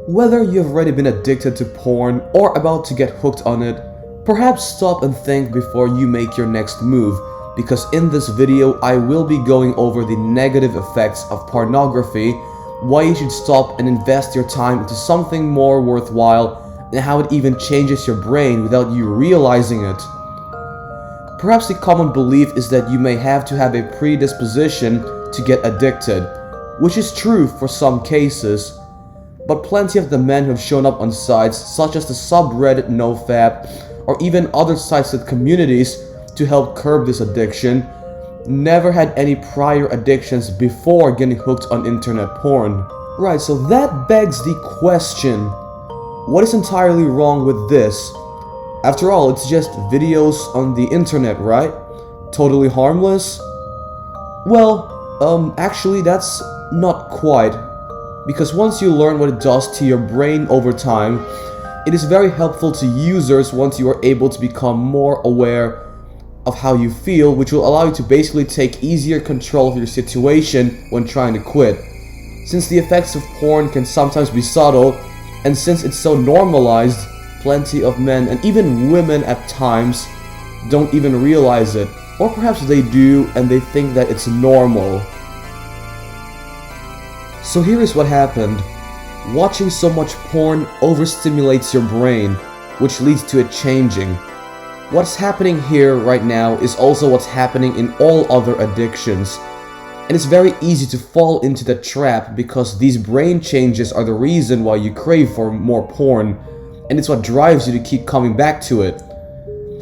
Whether you've already been addicted to porn or about to get hooked on it, perhaps stop and think before you make your next move, because in this video I will be going over the negative effects of pornography, why you should stop and invest your time into something more worthwhile, and how it even changes your brain without you realizing it. Perhaps the common belief is that you may have to have a predisposition to get addicted, which is true for some cases. But plenty of the men who have shown up on sites such as the subreddit NoFap or even other sites with communities to help curb this addiction never had any prior addictions before getting hooked on internet porn. Right, so that begs the question, what is entirely wrong with this? After all, it's just videos on the internet, right? Totally harmless? Well, actually that's not quite. Because once you learn what it does to your brain over time, it is very helpful to users once you are able to become more aware of how you feel, which will allow you to basically take easier control of your situation when trying to quit. Since the effects of porn can sometimes be subtle, and since it's so normalized, plenty of men and even women at times don't even realize it. Or perhaps they do and they think that it's normal. So here is what happened. Watching so much porn overstimulates your brain, which leads to it changing. What's happening here right now is also what's happening in all other addictions. And it's very easy to fall into the trap because these brain changes are the reason why you crave for more porn, and it's what drives you to keep coming back to it.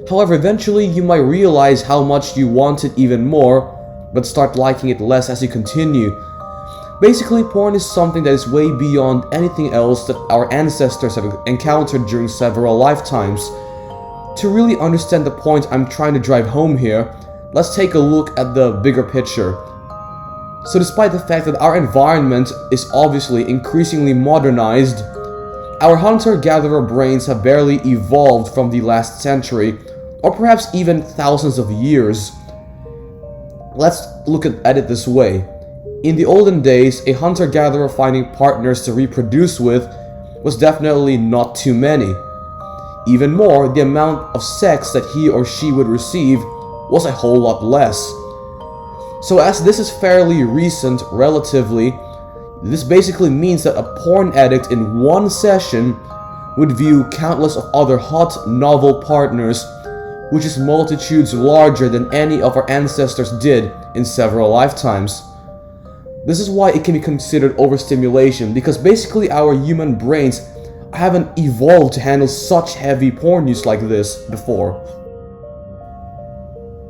However, eventually you might realize how much you want it even more, but start liking it less as you continue. Basically, porn is something that is way beyond anything else that our ancestors have encountered during several lifetimes. To really understand the point I'm trying to drive home here, let's take a look at the bigger picture. So despite the fact that our environment is obviously increasingly modernized, our hunter-gatherer brains have barely evolved from the last century, or perhaps even thousands of years. Let's look at it this way. In the olden days, a hunter-gatherer finding partners to reproduce with was definitely not too many. Even more, the amount of sex that he or she would receive was a whole lot less. So as this is fairly recent, relatively, this basically means that a porn addict in one session would view countless of other hot, novel partners, which is multitudes larger than any of our ancestors did in several lifetimes. This is why it can be considered overstimulation, because basically our human brains haven't evolved to handle such heavy porn use like this before.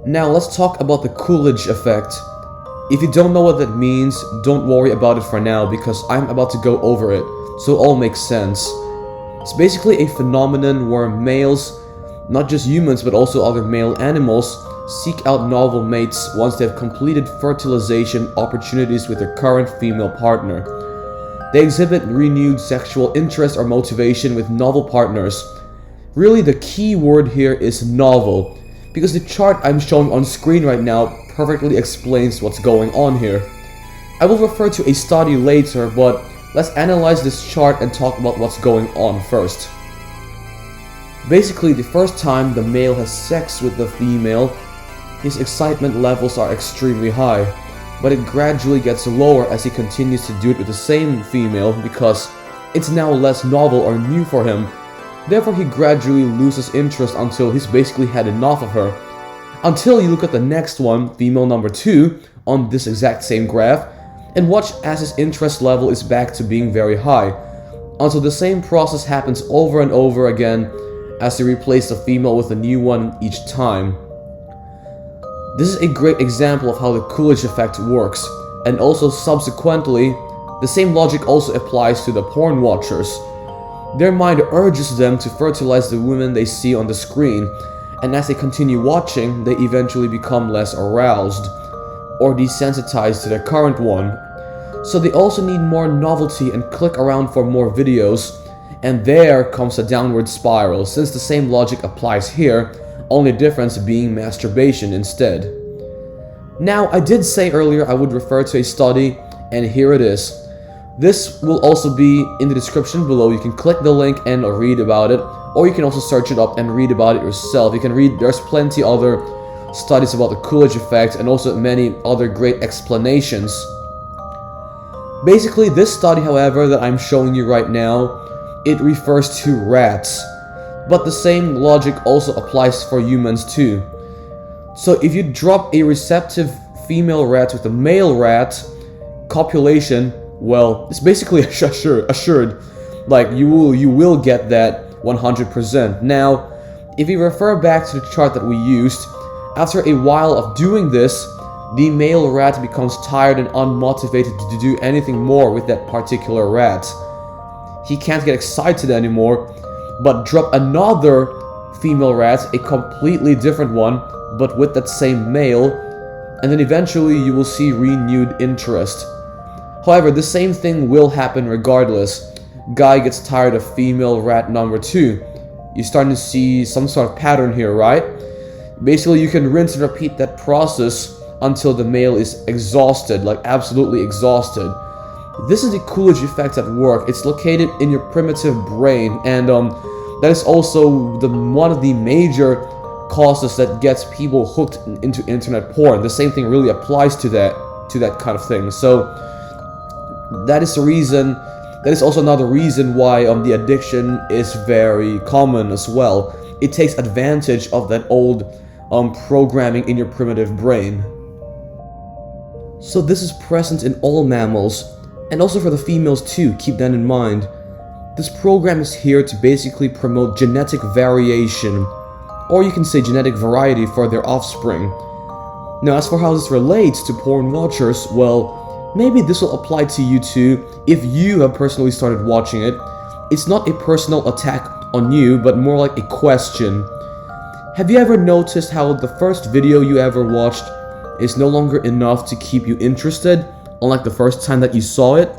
Now let's talk about the Coolidge effect. If you don't know what that means, don't worry about it for now because I'm about to go over it, so it all makes sense. It's basically a phenomenon where males, not just humans but also other male animals, seek out novel mates once they have completed fertilization opportunities with their current female partner. They exhibit renewed sexual interest or motivation with novel partners. Really, the key word here is novel, because the chart I'm showing on screen right now perfectly explains what's going on here. I will refer to a study later, but let's analyze this chart and talk about what's going on first. Basically, the first time the male has sex with the female, his excitement levels are extremely high, but it gradually gets lower as he continues to do it with the same female because it's now less novel or new for him. Therefore, he gradually loses interest until he's basically had enough of her. Until you look at the next one, female number 2, on this exact same graph, and watch as his interest level is back to being very high, until the same process happens over and over again as they replace the female with a new one each time. This is a great example of how the Coolidge effect works, and also subsequently, the same logic also applies to the porn watchers. Their mind urges them to fertilize the women they see on the screen, and as they continue watching, they eventually become less aroused, or desensitized to their current one. So they also need more novelty and click around for more videos, and there comes a downward spiral, since the same logic applies here, only difference being masturbation instead. Now, I did say earlier I would refer to a study, and here it is. This will also be in the description below. You can click the link and read about it, or you can also search it up and read about it yourself. You can read, there's plenty other studies about the Coolidge effect and also many other great explanations. Basically, this study, however, that I'm showing you right now, it refers to rats. But the same logic also applies for humans too. So if you drop a receptive female rat with a male rat, copulation, well, it's basically assured. Like, you will get that 100%. Now, if you refer back to the chart that we used, after a while of doing this, the male rat becomes tired and unmotivated to do anything more with that particular rat. He can't get excited anymore, but drop another female rat, a completely different one, but with that same male, and then eventually you will see renewed interest. However, the same thing will happen regardless. Guy gets tired of female rat number 2. You're starting to see some sort of pattern here, right? Basically, you can rinse and repeat that process until the male is exhausted, like absolutely exhausted. This is the Coolidge effect at work. It's located in your primitive brain, and that is also one of the major causes that gets people hooked into internet porn. The same thing really applies to that kind of thing. So that is the reason. That is also another reason why the addiction is very common as well. It takes advantage of that old programming in your primitive brain. So this is present in all mammals, and also for the females too, keep that in mind. This program is here to basically promote genetic variation, or you can say genetic variety for their offspring. Now, as for how this relates to porn watchers, well, maybe this will apply to you too if you have personally started watching it. It's not a personal attack on you, but more like a question. Have you ever noticed how the first video you ever watched is no longer enough to keep you interested, unlike the first time that you saw it?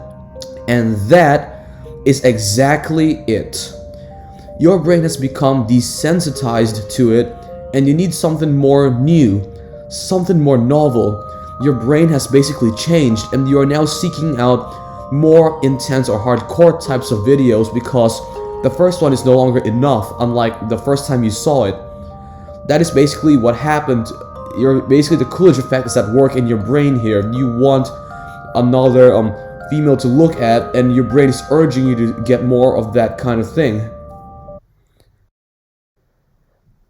And that is exactly it. Your brain has become desensitized to it, and you need something more new, something more novel. Your brain has basically changed, and you are now seeking out more intense or hardcore types of videos because the first one is no longer enough, unlike the first time you saw it. That is basically what happened. Basically the Coolidge effect is at work in your brain here. You want another female to look at, and your brain is urging you to get more of that kind of thing.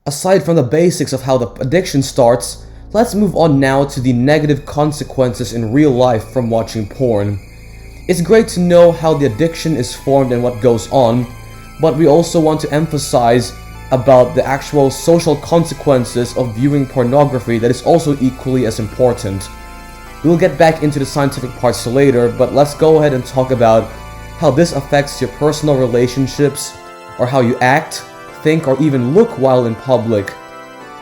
Aside from the basics of how the addiction starts, let's move on now to the negative consequences in real life from watching porn. It's great to know how the addiction is formed and what goes on, but we also want to emphasize about the actual social consequences of viewing pornography that is also equally as important. We'll get back into the scientific parts later, but let's go ahead and talk about how this affects your personal relationships, or how you act, think, or even look while in public.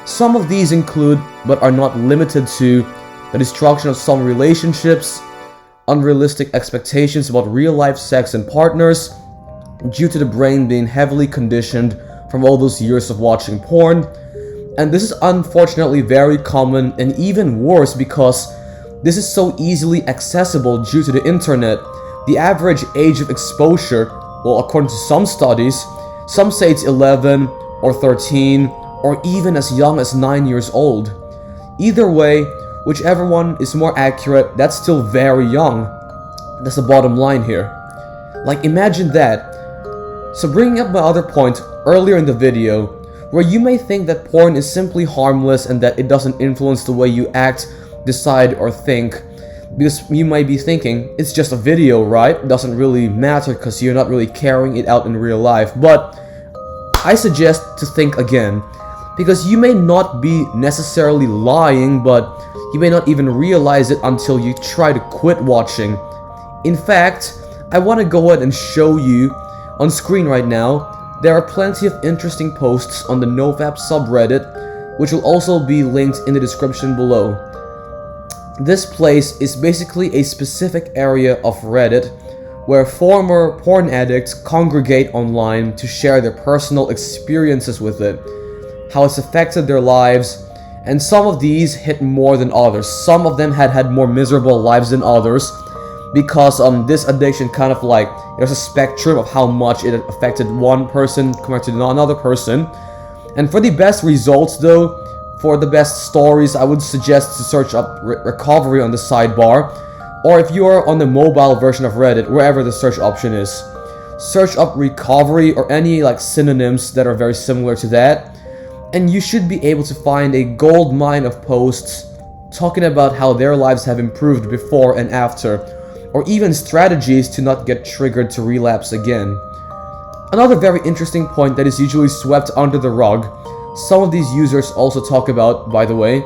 Some of these include, but are not limited to, the destruction of some relationships, unrealistic expectations about real-life sex and partners, due to the brain being heavily conditioned from all those years of watching porn. And this is unfortunately very common, and even worse because this is so easily accessible due to the internet. The average age of exposure, well, according to some studies, some say it's 11 or 13 or even as young as 9 years old. Either way, whichever one is more accurate, that's still very young. That's the bottom line here. Like, imagine that. So bringing up my other point earlier in the video, where you may think that porn is simply harmless and that it doesn't influence the way you act, decide, or think, because you might be thinking, it's just a video, right? It doesn't really matter because you're not really carrying it out in real life. But I suggest to think again, because you may not be necessarily lying, but you may not even realize it until you try to quit watching. In fact, I want to go ahead and show you on screen right now. There are plenty of interesting posts on the NoFap subreddit, which will also be linked in the description below. This place is basically a specific area of Reddit where former porn addicts congregate online to share their personal experiences with it, how it's affected their lives, and some of these hit more than others. Some of them had more miserable lives than others. because this addiction kind of like, there's a spectrum of how much it affected one person compared to another person. And for the best results though, for the best stories, I would suggest to search up recovery on the sidebar, or if you are on the mobile version of Reddit, wherever the search option is, search up recovery or any like synonyms that are very similar to that, and you should be able to find a gold mine of posts talking about how their lives have improved before and after, or even strategies to not get triggered to relapse again. Another very interesting point that is usually swept under the rug, some of these users also talk about, by the way,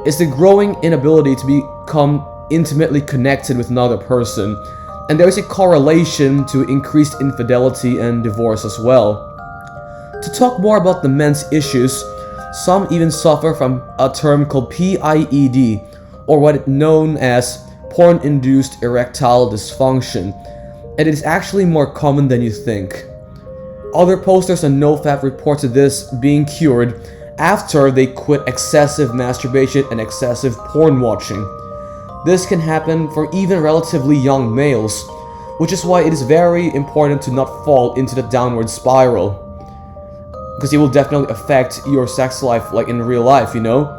is the growing inability to become intimately connected with another person, and there is a correlation to increased infidelity and divorce as well. To talk more about the men's issues, some even suffer from a term called PIED, or what is known as porn-induced erectile dysfunction, and it is actually more common than you think. Other posters on NoFap reported this being cured after they quit excessive masturbation and excessive porn watching. This can happen for even relatively young males, which is why it is very important to not fall into the downward spiral, because it will definitely affect your sex life like in real life, you know?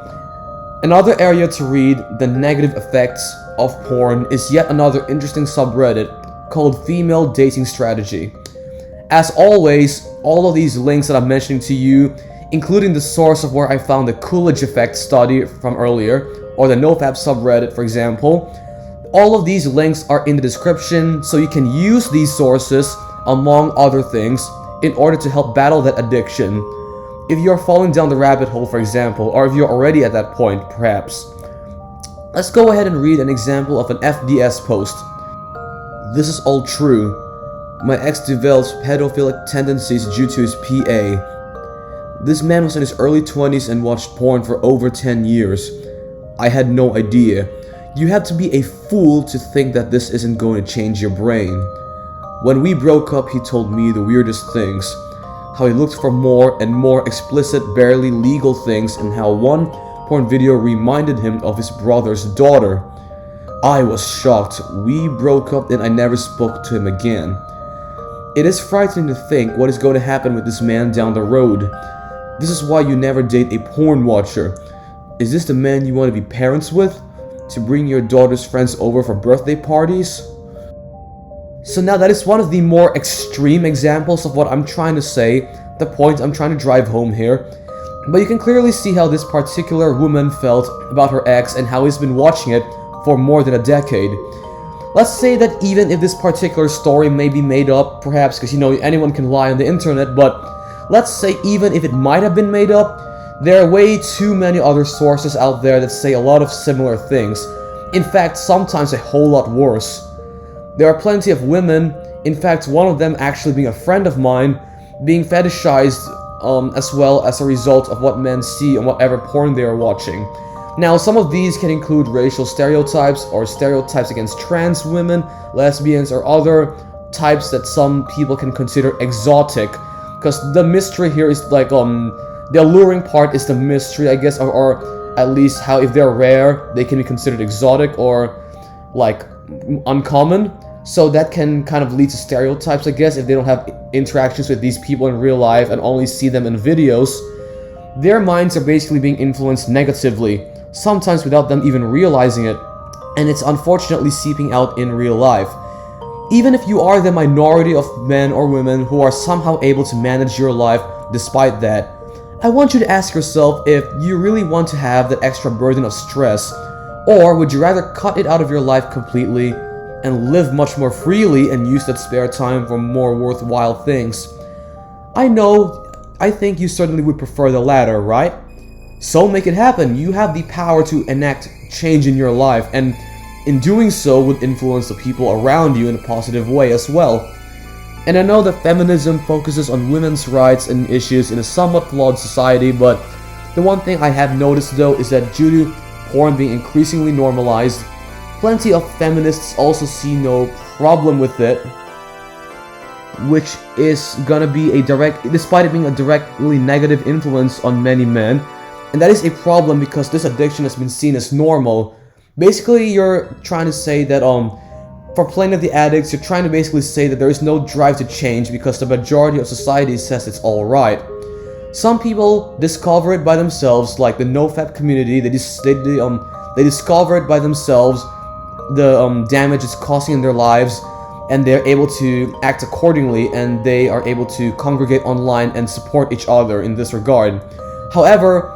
Another area to read the negative effects of porn is yet another interesting subreddit called Female Dating Strategy. As always, all of these links that I'm mentioning to you, including the source of where I found the Coolidge effect study from earlier, or the NoFap subreddit for example, all of these links are in the description, so you can use these sources, among other things, in order to help battle that addiction. If you're falling down the rabbit hole, for example, or if you're already at that point, perhaps. Let's go ahead and read an example of an FDS post. This is all true. My ex developed pedophilic tendencies due to his PA. This man was in his early 20s and watched porn for over 10 years. I had no idea. You have to be a fool to think that this isn't going to change your brain. When we broke up, he told me the weirdest things. How he looked for more and more explicit, barely legal things, and how one porn video reminded him of his brother's daughter. I was shocked. We broke up and I never spoke to him again. It is frightening to think what is going to happen with this man down the road. This is why you never date a porn watcher. Is this the man you want to be parents with? To bring your daughter's friends over for birthday parties? So now that is one of the more extreme examples of what I'm trying to say, the point I'm trying to drive home here. But you can clearly see how this particular woman felt about her ex and how he's been watching it for more than a decade. Let's say that even if this particular story may be made up, perhaps, because you know anyone can lie on the internet, but let's say even if it might have been made up, there are way too many other sources out there that say a lot of similar things. In fact, sometimes a whole lot worse. There are plenty of women, in fact one of them actually being a friend of mine, being fetishized as well as a result of what men see on whatever porn they are watching. Now, some of these can include racial stereotypes or stereotypes against trans women, lesbians, or other types that some people can consider exotic. Because the mystery here is like, the alluring part is the mystery, I guess, or at least how if they're rare, they can be considered exotic or like uncommon. So that can kind of lead to stereotypes, I guess, if they don't have interactions with these people in real life and only see them in videos. Their minds are basically being influenced negatively, sometimes without them even realizing it, and it's unfortunately seeping out in real life. Even if you are the minority of men or women who are somehow able to manage your life despite that, I want you to ask yourself if you really want to have that extra burden of stress, or would you rather cut it out of your life completely and live much more freely and use that spare time for more worthwhile things? I think you certainly would prefer the latter, right? So make it happen. You have the power to enact change in your life, and in doing so would influence the people around you in a positive way as well. And I know that feminism focuses on women's rights and issues in a somewhat flawed society, but the one thing I have noticed though is that due to porn being increasingly normalized, plenty of feminists also see no problem with it, which is gonna be despite it being a directly negative influence on many men. And that is a problem because this addiction has been seen as normal. Basically, you're trying to say that For plenty of the addicts, you're trying to basically say that there is no drive to change because the majority of society says it's alright. Some people discover it by themselves, like the NoFap community. They discover it by themselves, the damage it's causing in their lives, and they're able to act accordingly, and they are able to congregate online and support each other in this regard. However,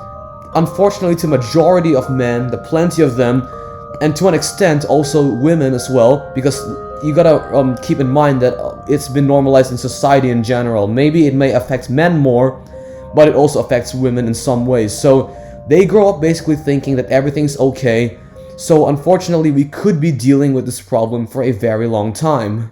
unfortunately, to majority of men, the plenty of them, and to an extent also women as well, because you gotta keep in mind that it's been normalized in society in general. Maybe it may affect men more, but it also affects women in some ways. So they grow up basically thinking that everything's okay. So unfortunately, we could be dealing with this problem for a very long time.